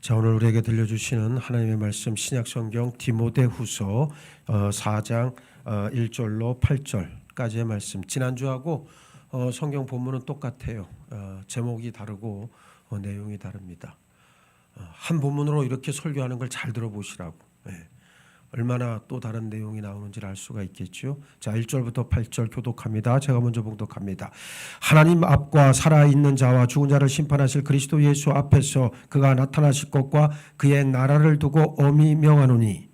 자, 오늘 우리에게 들려주시는 하나님의 말씀 신약성경 디모데후서 4장 1절로 8절까지의 말씀. 지난주하고 성경 본문은 똑같아요. 제목이 다르고 내용이 다릅니다. 한 본문으로 이렇게 설교하는 걸 잘 들어보시라고. 얼마나 또 다른 내용이 나오는지를 알 수가 있겠죠. 자, 1절부터 8절 교독합니다. 제가 먼저 봉독합니다. 하나님 앞과 살아있는 자와 죽은 자를 심판하실 그리스도 예수 앞에서 그가 나타나실 것과 그의 나라를 두고 엄히 명하노니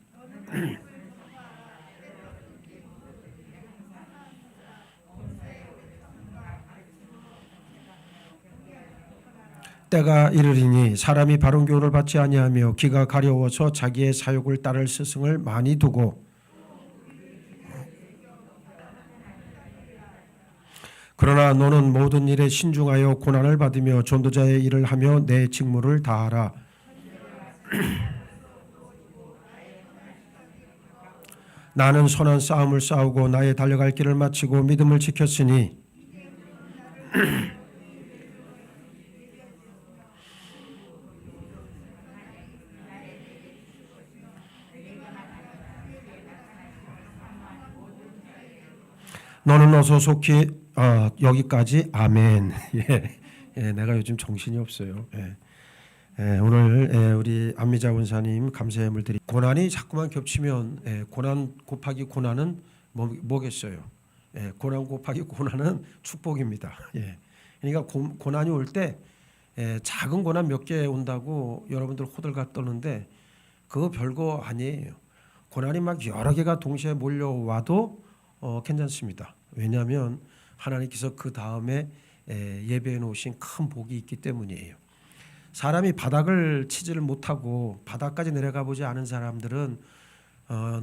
때가 이르리니 사람이 바른 교훈을 받지 아니하며 귀가 가려워서 자기의 사욕을 따를 스승을 많이 두고 그러나 너는 모든 일에 신중하여 고난을 받으며 전도자의 일을 하며 내 직무를 다하라. 나는 선한 싸움을 싸우고 나의 달려갈 길을 마치고 믿음을 지켰으니 너는 어서 속히 여기까지 아멘. 내가 요즘 정신이 없어요. 오늘 우리 안미자 원사님 감사의 예물 드리. 고난이 자꾸만 겹치면 고난 곱하기 고난은 뭐겠어요? 고난 곱하기 고난은 축복입니다. 그러니까 고난이 올 때 작은 고난 몇 개 온다고 여러분들 호들갑 떠는데 그거 별거 아니에요. 고난이 막 여러 개가 동시에 몰려와도 괜찮습니다. 왜냐하면 하나님께서 그 다음에 예배해 놓으신 큰 복이 있기 때문이에요. 사람이 바닥을 치지를 못하고 바닥까지 내려가 보지 않은 사람들은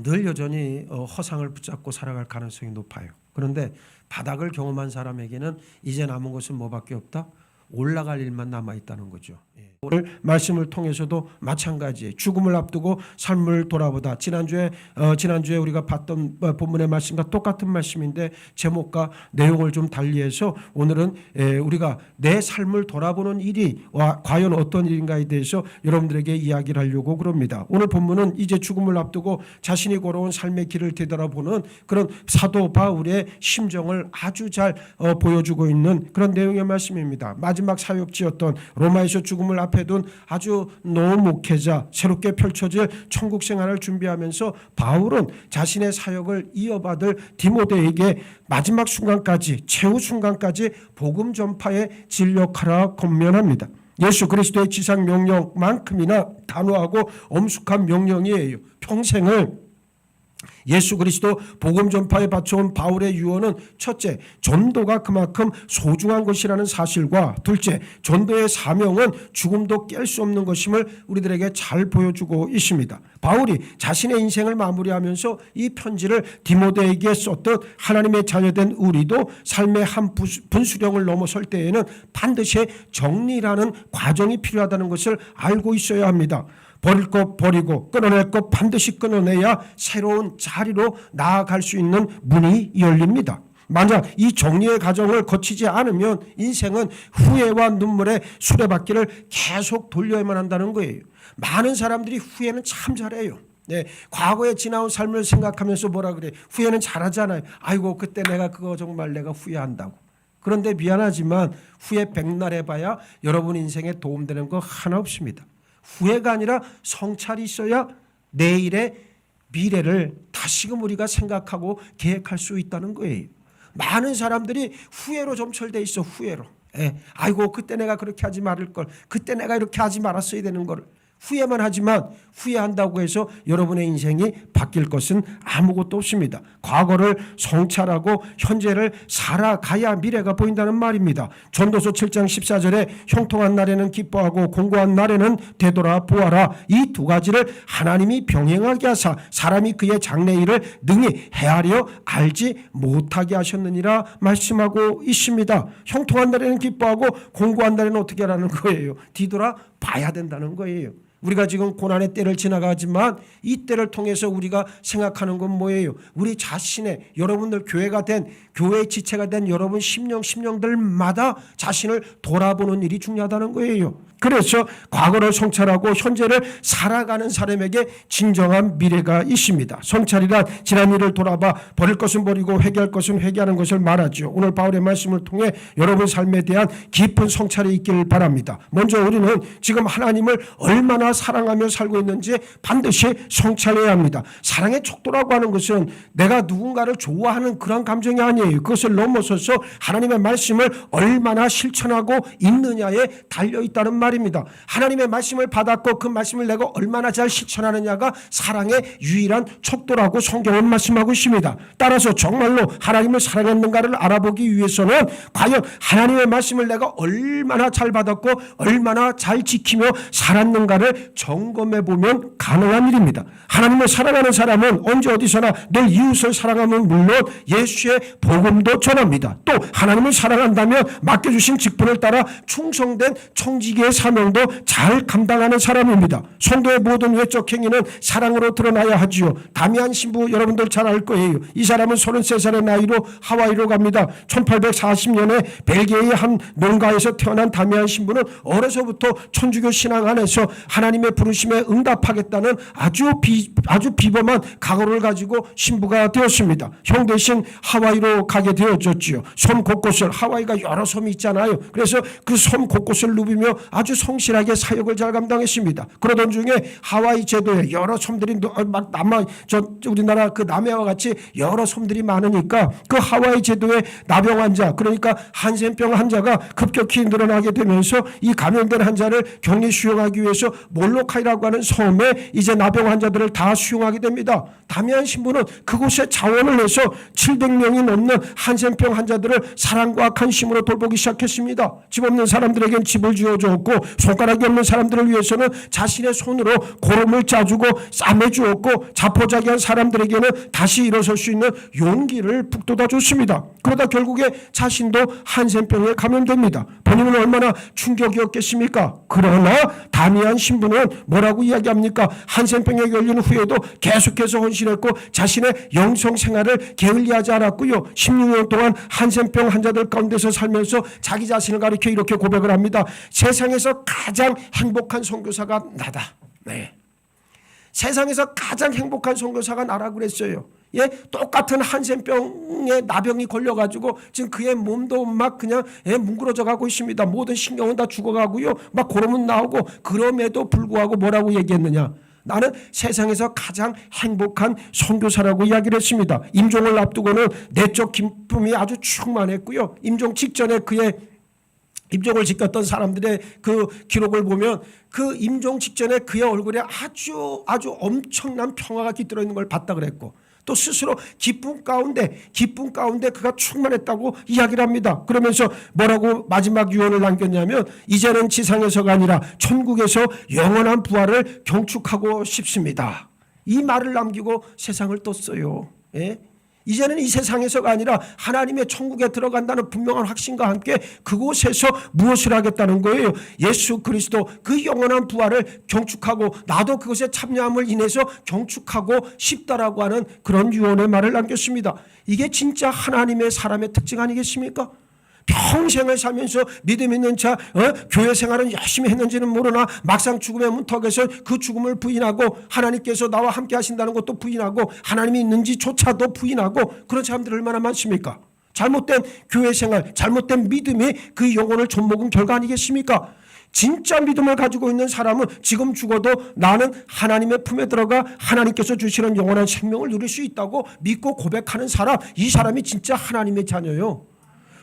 늘 여전히 허상을 붙잡고 살아갈 가능성이 높아요. 그런데 바닥을 경험한 사람에게는 이제 남은 것은 뭐밖에 없다? 올라갈 일만 남아있다는 거죠. 오늘 말씀을 통해서도 마찬가지예요. 죽음을 앞두고 삶을 돌아보다. 지난주에 우리가 봤던 본문의 말씀과 똑같은 말씀인데 제목과 내용을 좀 달리해서 오늘은 우리가 내 삶을 돌아보는 일이 과연 어떤 일인가에 대해서 여러분들에게 이야기를 하려고 그럽니다. 오늘 본문은 이제 죽음을 앞두고 자신이 걸어온 삶의 길을 되돌아보는 그런 사도 바울의 심정을 아주 잘 보여주고 있는 그런 내용의 말씀입니다. 마지막 사역지였던 로마에서 죽음을 앞에 둔 아주 노은 목회자, 새롭게 펼쳐질 천국 생활을 준비하면서 바울은 자신의 사역을 이어받을 디모데에게 마지막 순간까지, 최후 순간까지 복음 전파에 진력하라 권면합니다. 예수 그리스도의 지상 명령만큼이나 단호하고 엄숙한 명령이에요. 평생을 예수 그리스도 복음 전파에 바쳐온 바울의 유언은 첫째, 전도가 그만큼 소중한 것이라는 사실과 둘째, 전도의 사명은 죽음도 깰 수 없는 것임을 우리들에게 잘 보여주고 있습니다. 바울이 자신의 인생을 마무리하면서 이 편지를 디모데에게 썼듯 하나님의 자녀된 우리도 삶의 한 분수령을 넘어설 때에는 반드시 정리라는 과정이 필요하다는 것을 알고 있어야 합니다. 버릴 것 버리고 끊어낼 것 반드시 끊어내야 새로운 자리로 나아갈 수 있는 문이 열립니다. 만약 이 정리의 과정을 거치지 않으면 인생은 후회와 눈물의 수레바퀴를 계속 돌려야만 한다는 거예요. 많은 사람들이 후회는 참 잘해요. 과거에 지나온 삶을 생각하면서 뭐라 그래? 후회는 잘하잖아요. 아이고 그때 내가 그거 정말 내가 후회한다고. 그런데 미안하지만 후회 백날 해봐야 여러분 인생에 도움되는 거 하나 없습니다. 후회가 아니라 성찰이 있어야 내일의 미래를 다시금 우리가 생각하고 계획할 수 있다는 거예요. 많은 사람들이 후회로 점철돼 있어. 후회로. 아이고 그때 내가 그렇게 하지 말을 걸. 그때 내가 이렇게 하지 말았어야 되는 걸. 후회만 하지만 후회한다고 해서 여러분의 인생이 바뀔 것은 아무것도 없습니다. 과거를 성찰하고 현재를 살아가야 미래가 보인다는 말입니다. 전도서 7장 14절에 형통한 날에는 기뻐하고 공고한 날에는 되돌아보아라. 이 두 가지를 하나님이 병행하게 하사 사람이 그의 장래일을 능히 헤아려 알지 못하게 하셨느니라 말씀하고 있습니다. 형통한 날에는 기뻐하고 공고한 날에는 어떻게 하라는 거예요? 뒤돌아봐야 된다는 거예요. 우리가 지금 고난의 때를 지나가지만 이 때를 통해서 우리가 생각하는 건 뭐예요? 우리 자신의 여러분들 교회가 된 교회의 지체가 된 여러분 심령들마다 자신을 돌아보는 일이 중요하다는 거예요. 그래서 과거를 성찰하고 현재를 살아가는 사람에게 진정한 미래가 있습니다. 성찰이란 지난 일을 돌아봐 버릴 것은 버리고 회개할 것은 회개하는 것을 말하죠. 오늘 바울의 말씀을 통해 여러분 삶에 대한 깊은 성찰이 있기를 바랍니다. 먼저 우리는 지금 하나님을 얼마나 사랑하며 살고 있는지 반드시 성찰해야 합니다. 사랑의 척도라고 하는 것은 내가 누군가를 좋아하는 그런 감정이 아니에요. 그것을 넘어서서 하나님의 말씀을 얼마나 실천하고 있느냐에 달려있다는 말입니다. 하나님의 말씀을 받았고 그 말씀을 내가 얼마나 잘 실천하느냐가 사랑의 유일한 척도라고 성경은 말씀하고 있습니다. 따라서 정말로 하나님을 사랑했는가를 알아보기 위해서는 과연 하나님의 말씀을 내가 얼마나 잘 받았고 얼마나 잘 지키며 살았는가를 점검해 보면 가능한 일입니다. 하나님을 사랑하는 사람은 언제 어디서나 늘 이웃을 사랑하면 물론 예수의 복음도 전합니다. 또 하나님을 사랑한다면 맡겨주신 직분을 따라 충성된 청지기의 사명도 잘 감당하는 사람입니다. 성도의 모든 외적 행위는 사랑으로 드러나야 하지요. 다미안 신부 여러분들 잘 알 거예요. 이 사람은 33살의 나이로 하와이로 갑니다. 1840년에 벨기에의 한 농가에서 태어난 다미안 신부는 어려서부터 천주교 신앙 안에서 하나님의 부르심에 응답하겠다는 아주 비범한 각오를 가지고 신부가 되었습니다. 형 대신 하와이로 가게 되어졌지요. 섬 곳곳을, 하와이가 여러 섬이 있잖아요. 그래서 그 섬 곳곳을 누비며 아주 성실하게 사역을 잘 감당했습니다. 그러던 중에 하와이 제도에 여러 섬들이 막 우리나라 그 남해와 같이 여러 섬들이 많으니까 그 하와이 제도의 나병 환자, 그러니까 한센병 환자가 급격히 늘어나게 되면서 이 감염된 환자를 격리 수용하기 위해서 몰로카이라고 하는 섬에 이제 나병 환자들을 다 수용하게 됩니다. 다미안 신부는 그곳에 자원을 내서 700명이 넘는 한센병 환자들을 사랑과 악한 힘으로 돌보기 시작했습니다. 집 없는 사람들에겐 집을 지어주었고 손가락이 없는 사람들을 위해서는 자신의 손으로 고름을 짜주고 싸매주었고 자포자기한 사람들에게는 다시 일어설 수 있는 용기를 북돋아 줬습니다. 그러다 결국에 자신도 한센병에 감염됩니다. 본인은 얼마나 충격이었겠습니까? 그러나 다미안 신부는 뭐라고 이야기합니까? 한센병에 걸린 후에도 계속해서 헌신했고 자신의 영성 생활을 게을리하지 않았고요. 16년 동안 한센병 환자들 가운데서 살면서 자기 자신을 가리켜 이렇게 고백을 합니다. 세상에서 가장 행복한 선교사가 나다. 네. 세상에서 가장 행복한 선교사가 나라고 그랬어요. 예, 똑같은 한센병에 나병이 걸려가지고 지금 그의 몸도 막 그냥 뭉그러져 가고 있습니다. 모든 신경은 다 죽어가고요. 막 고름은 나오고 그럼에도 불구하고 뭐라고 얘기했느냐? 나는 세상에서 가장 행복한 선교사라고 이야기를 했습니다. 임종을 앞두고는 내적 기쁨이 아주 충만했고요. 임종 직전에 그의 임종을 지켰던 사람들의 그 기록을 보면 그 임종 직전에 그의 얼굴에 아주 엄청난 평화가 깃들어 있는 걸 봤다 그랬고 또 스스로 기쁨 가운데 그가 충만했다고 이야기를 합니다. 그러면서 뭐라고 마지막 유언을 남겼냐면 이제는 지상에서가 아니라 천국에서 영원한 부활을 경축하고 싶습니다. 이 말을 남기고 세상을 떴어요. 예? 이제는 이 세상에서가 아니라 하나님의 천국에 들어간다는 분명한 확신과 함께 그곳에서 무엇을 하겠다는 거예요? 예수 그리스도 그 영원한 부활을 경축하고 나도 그것에 참여함을 인해서 경축하고 싶다라고 하는 그런 유언의 말을 남겼습니다. 이게 진짜 하나님의 사람의 특징 아니겠습니까? 평생을 살면서 믿음 있는 자 교회 생활은 열심히 했는지는 모르나 막상 죽음의 문턱에서 그 죽음을 부인하고 하나님께서 나와 함께 하신다는 것도 부인하고 하나님이 있는지조차도 부인하고 그런 사람들이 얼마나 많습니까? 잘못된 교회 생활, 잘못된 믿음이 그 영혼을 좀먹은 결과 아니겠습니까? 진짜 믿음을 가지고 있는 사람은 지금 죽어도 나는 하나님의 품에 들어가 하나님께서 주시는 영원한 생명을 누릴 수 있다고 믿고 고백하는 사람, 이 사람이 진짜 하나님의 자녀요.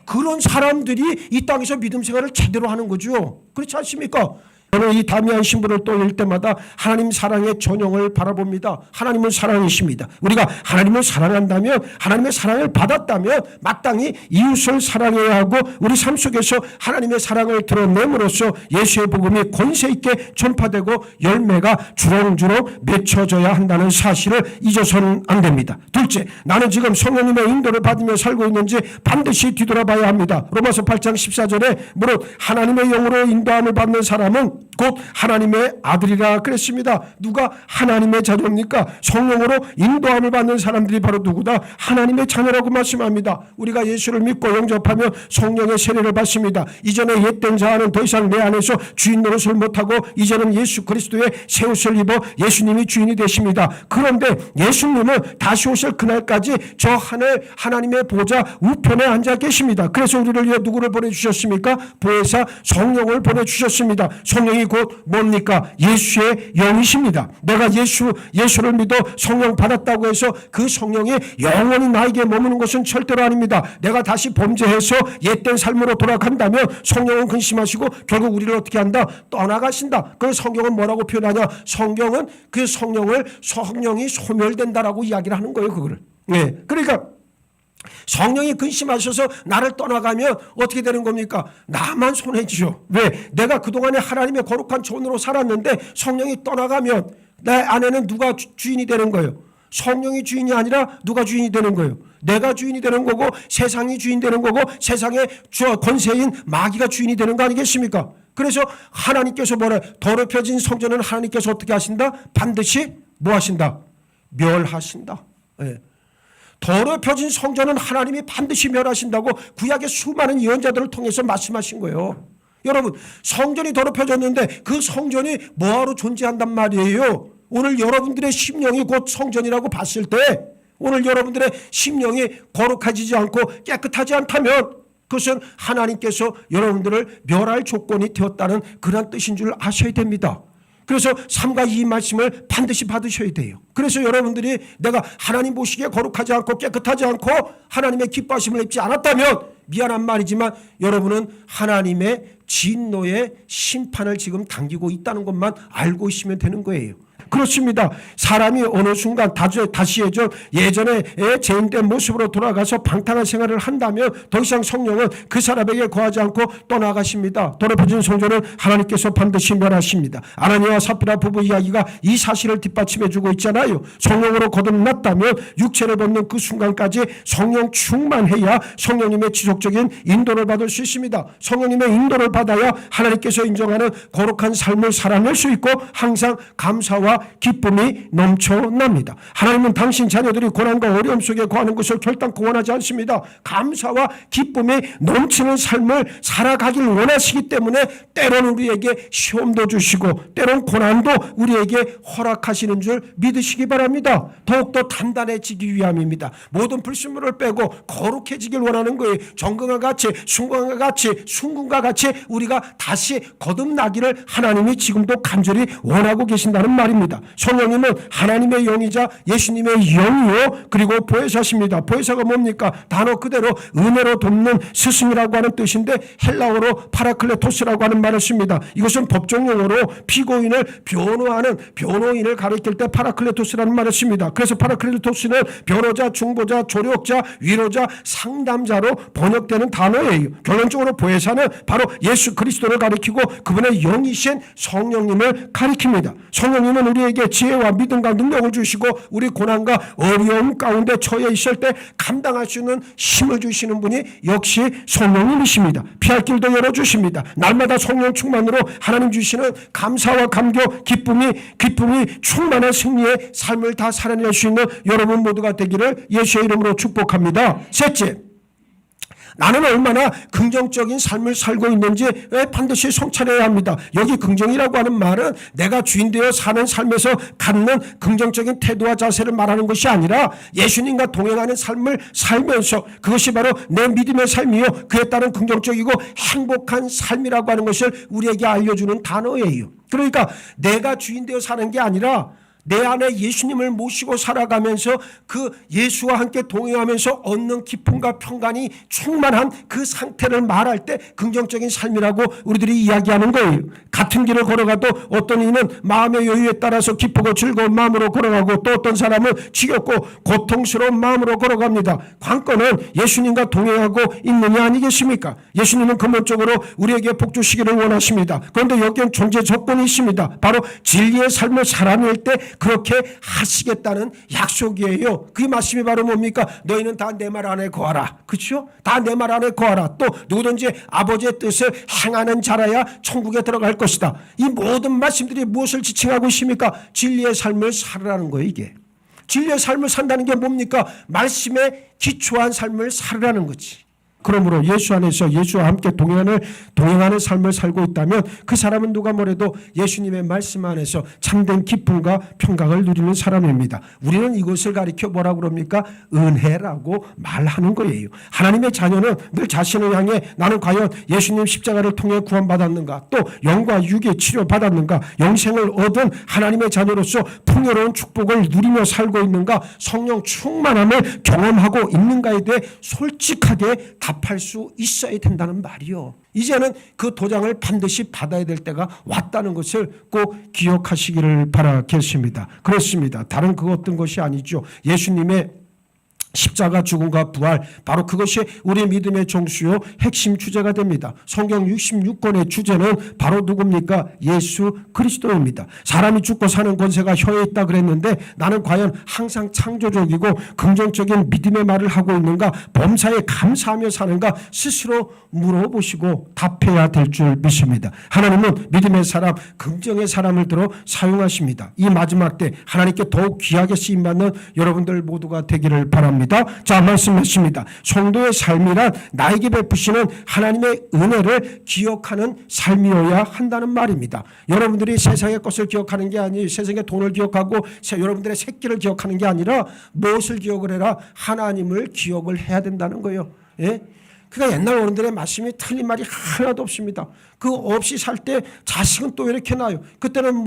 그런 사람들이 이 땅에서 믿음 생활을 제대로 하는 거죠. 그렇지 않습니까? 저는 이 다미안 신부를 떠올릴 때마다 하나님 사랑의 전형을 바라봅니다. 하나님은 사랑이십니다. 우리가 하나님을 사랑한다면, 하나님의 사랑을 받았다면 마땅히 이웃을 사랑해야 하고 우리 삶 속에서 하나님의 사랑을 드러냄으로써 예수의 복음이 권세 있게 전파되고 열매가 주렁주렁 맺혀져야 한다는 사실을 잊어서는 안 됩니다. 둘째, 나는 지금 성령님의 인도를 받으며 살고 있는지 반드시 뒤돌아봐야 합니다. 로마서 8장 14절에 물론 하나님의 영으로 인도함을 받는 사람은 곧 하나님의 아들이라 그랬습니다. 누가 하나님의 자녀입니까? 성령으로 인도함을 받는 사람들이 바로 누구다? 하나님의 자녀라고 말씀합니다. 우리가 예수를 믿고 영접하면 성령의 세례를 받습니다. 이전에 옛된 자아는 더 이상 내 안에서 주인 노릇을 못하고 이제는 예수 그리스도의 새 옷을 입어 예수님이 주인이 되십니다. 그런데 예수님은 다시 오실 그날까지 저 하늘 하나님의 보좌 우편에 앉아 계십니다. 그래서 우리를 위해 누구를 보내주셨습니까? 보혜사 성령을 보내주셨습니다. 성령이 곧 뭡니까? 예수의 영이십니다. 내가 예수를 믿어 성령 받았다고 해서 그 성령이 영원히 나에게 머무는 것은 절대로 아닙니다. 내가 다시 범죄해서 옛된 삶으로 돌아간다면 성령은 근심하시고 결국 우리를 어떻게 한다? 떠나가신다. 그 성경은 뭐라고 표현하냐? 성경은 그 성령이 소멸된다라고 이야기를 하는 거예요. 그거를. 네. 그러니까 성령이 근심하셔서 나를 떠나가면 어떻게 되는 겁니까? 나만 손해지죠. 왜? 내가 그동안에 하나님의 거룩한 종으로 살았는데 성령이 떠나가면 내 안에는 누가 주인이 되는 거예요? 성령이 주인이 아니라 누가 주인이 되는 거예요? 내가 주인이 되는 거고 세상이 주인 되는 거고 세상의 권세인 마귀가 주인이 되는 거 아니겠습니까? 그래서 하나님께서 뭐래? 더럽혀진 성전은 하나님께서 어떻게 하신다? 반드시 뭐 하신다? 멸하신다. 네. 더럽혀진 성전은 하나님이 반드시 멸하신다고 구약의 수많은 예언자들을 통해서 말씀하신 거예요. 여러분, 성전이 더럽혀졌는데 그 성전이 뭐하러 존재한단 말이에요? 오늘 여러분들의 심령이 곧 성전이라고 봤을 때 오늘 여러분들의 심령이 거룩해지지 않고 깨끗하지 않다면 그것은 하나님께서 여러분들을 멸할 조건이 되었다는 그런 뜻인 줄 아셔야 됩니다. 그래서 3과 2 말씀을 반드시 받으셔야 돼요. 그래서 여러분들이 내가 하나님 보시기에 거룩하지 않고 깨끗하지 않고 하나님의 기뻐하심을 입지 않았다면 미안한 말이지만 여러분은 하나님의 진노의 심판을 지금 당기고 있다는 것만 알고 있으면 되는 거예요. 그렇습니다. 사람이 어느 순간 다시 예전에 죄인된 모습으로 돌아가서 방탕한 생활을 한다면 더 이상 성령은 그 사람에게 거하지 않고 떠나가십니다. 더럽혀진 성전은 하나님께서 반드시 멸하십니다. 아나니아와 삽비라 부부 이야기가 이 사실을 뒷받침해 주고 있잖아요. 성령으로 거듭났다면 육체를 벗는 그 순간까지 성령 충만해야 성령님의 지속적인 인도를 받을 수 있습니다. 성령님의 인도를 받아야 하나님께서 인정하는 거룩한 삶을 살아낼 수 있고 항상 감사와 기쁨이 넘쳐납니다. 하나님은 당신 자녀들이 고난과 어려움 속에 거하는 것을 결단코 원하지 않습니다. 감사와 기쁨이 넘치는 삶을 살아가길 원하시기 때문에 때로는 우리에게 시험도 주시고 때로는 고난도 우리에게 허락하시는 줄 믿으시기 바랍니다. 더욱더 단단해지기 위함입니다. 모든 불순물을 빼고 거룩해지길 원하는 거예요. 정금과 같이 순금과 같이 우리가 다시 거듭나기를 하나님이 지금도 간절히 원하고 계신다는 말입니다. 성령님은 하나님의 영이자 예수님의 영이요 그리고 보혜사십니다. 보혜사가 뭡니까? 단어 그대로 은혜로 돕는 스승이라고 하는 뜻인데 헬라어로 파라클레토스라고 하는 말을 씁니다. 이것은 법정용어로 피고인을 변호인을 가리킬 때 파라클레토스라는 말을 씁니다. 그래서 파라클레토스는 변호자, 중보자, 조력자, 위로자, 상담자로 번역되는 단어예요. 결론적으로 보혜사는 바로 예수 그리스도를 가리키고 그분의 영이신 성령님을 가리킵니다. 성령님은 우리에게 지혜와 믿음과 능력을 주시고 우리 고난과 어려움 가운데 처해 있을 때 감당할 수 있는 힘을 주시는 분이 역시 성령님이십니다. 피할 길도 열어주십니다. 날마다 성령 충만으로 하나님 주시는 감사와 감격, 기쁨이 충만한 승리의 삶을 다 살아낼 수 있는 여러분 모두가 되기를 예수의 이름으로 축복합니다. 셋째, 나는 얼마나 긍정적인 삶을 살고 있는지 반드시 성찰해야 합니다. 여기 긍정이라고 하는 말은 내가 주인되어 사는 삶에서 갖는 긍정적인 태도와 자세를 말하는 것이 아니라 예수님과 동행하는 삶을 살면서 그것이 바로 내 믿음의 삶이요 그에 따른 긍정적이고 행복한 삶이라고 하는 것을 우리에게 알려주는 단어예요. 그러니까 내가 주인되어 사는 게 아니라 내 안에 예수님을 모시고 살아가면서 그 예수와 함께 동행하면서 얻는 기쁨과 평강이 충만한 그 상태를 말할 때 긍정적인 삶이라고 우리들이 이야기하는 거예요. 같은 길을 걸어가도 어떤 이는 마음의 여유에 따라서 기쁘고 즐거운 마음으로 걸어가고 또 어떤 사람은 지겹고 고통스러운 마음으로 걸어갑니다. 관건은 예수님과 동행하고 있느냐 아니겠습니까? 예수님은 근본적으로 우리에게 복 주시기를 원하십니다. 그런데 여기엔 존재 조건이 있습니다. 바로 진리의 삶을 살아낼 때 그렇게 하시겠다는 약속이에요. 그 말씀이 바로 뭡니까? 너희는 다 내 말 안에 거하라. 그렇죠? 다 내 말 안에 거하라. 또 누구든지 아버지의 뜻을 행하는 자라야 천국에 들어갈 것이다. 이 모든 말씀들이 무엇을 지칭하고 있습니까? 진리의 삶을 살으라는 거예요. 이게 진리의 삶을 산다는 게 뭡니까? 말씀에 기초한 삶을 살으라는 거지. 그러므로 예수 안에서 예수와 함께 동행하는 삶을 살고 있다면 그 사람은 누가 뭐래도 예수님의 말씀 안에서 참된 기쁨과 평강을 누리는 사람입니다. 우리는 이것을 가리켜 뭐라고 그럽니까? 은혜라고 말하는 거예요. 하나님의 자녀는 늘 자신을 향해 나는 과연 예수님 십자가를 통해 구원받았는가, 또 영과 육의 치료받았는가, 영생을 얻은 하나님의 자녀로서 풍요로운 축복을 누리며 살고 있는가, 성령 충만함을 경험하고 있는가에 대해 솔직하게 답할 수 있어야 된다는 말이요. 이제는 그 도장을 반드시 받아야 될 때가 왔다는 것을 꼭 기억하시기를 바라겠습니다. 그렇습니다. 다른 그 어떤 것이 아니죠. 예수님의 십자가 죽음과 부활, 바로 그것이 우리 믿음의 정수요 핵심 주제가 됩니다. 성경 66권의 주제는 바로 누굽니까? 예수 그리스도입니다. 사람이 죽고 사는 권세가 혀에 있다 그랬는데 나는 과연 항상 창조적이고 긍정적인 믿음의 말을 하고 있는가, 범사에 감사하며 사는가 스스로 물어보시고 답해야 될 줄 믿습니다. 하나님은 믿음의 사람, 긍정의 사람을 들어 사용하십니다. 이 마지막 때 하나님께 더욱 귀하게 쓰임받는 여러분들 모두가 되기를 바랍니다. 자, 말씀했습니다. 성도의 삶이란 나에게 베푸시는 하나님의 은혜를 기억하는 삶이어야 한다는 말입니다. 여러분들이 세상의 것을 기억하는 게 아니에요. 세상의 돈을 기억하고 여러분들의 새끼를 기억하는 게 아니라 무엇을 기억을 해라? 하나님을 기억을 해야 된다는 거예요. 예? 그러니까 옛날 어른들의 말씀이 틀린 말이 하나도 없습니다. 그거 없이 살 때 자식은 또 이렇게 나요. 그때는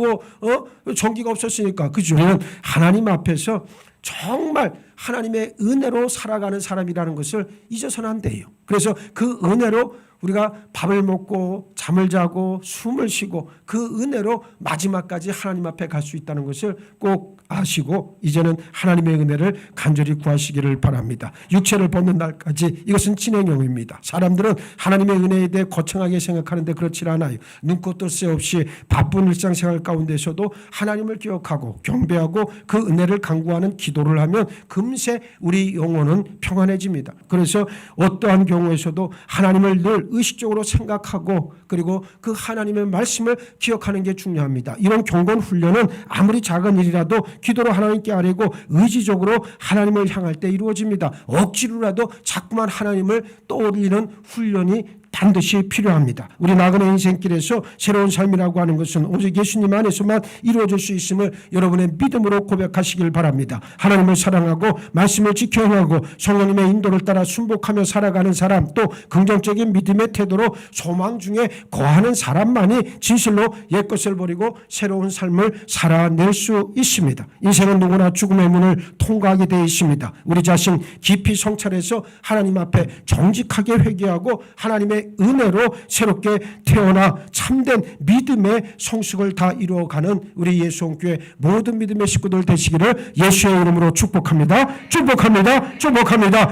전기가 없었으니까. 그죠? 우리는 하나님 앞에서 정말 하나님의 은혜로 살아가는 사람이라는 것을 잊어서는 안 돼요. 그래서 그 은혜로 우리가 밥을 먹고 잠을 자고 숨을 쉬고 그 은혜로 마지막까지 하나님 앞에 갈 수 있다는 것을 꼭 아시고 이제는 하나님의 은혜를 간절히 구하시기를 바랍니다. 육체를 벗는 날까지 이것은 진행형입니다. 사람들은 하나님의 은혜에 대해 거창하게 생각하는데 그렇지 않아요. 눈코 뜰 새 없이 바쁜 일상생활 가운데서도 하나님을 기억하고 경배하고 그 은혜를 간구하는 기도를 하면 금세 우리 영혼은 평안해집니다. 그래서 어떠한 경우에서도 하나님을 늘 의식적으로 생각하고 그리고 그 하나님의 말씀을 기억하는 게 중요합니다. 이런 경건 훈련은 아무리 작은 일이라도 기도로 하나님께 아뢰고 의지적으로 하나님을 향할 때 이루어집니다. 억지로라도 자꾸만 하나님을 떠올리는 훈련이 반드시 필요합니다. 우리 나그네 인생길에서 새로운 삶이라고 하는 것은 오직 예수님 안에서만 이루어질 수 있음을 여러분의 믿음으로 고백하시길 바랍니다. 하나님을 사랑하고 말씀을 지켜 행하고 성령님의 인도를 따라 순복하며 살아가는 사람, 또 긍정적인 믿음의 태도로 소망 중에 거하는 사람만이 진실로 옛것을 버리고 새로운 삶을 살아낼 수 있습니다. 인생은 누구나 죽음의 문을 통과하게 되어 있습니다. 우리 자신 깊이 성찰해서 하나님 앞에 정직하게 회개하고 하나님의 은혜로 새롭게 태어나 참된 믿음의 성숙을 다 이루어가는 우리 예수홍교회 모든 믿음의 식구들 되시기를 예수의 이름으로 축복합니다. 축복합니다. 축복합니다.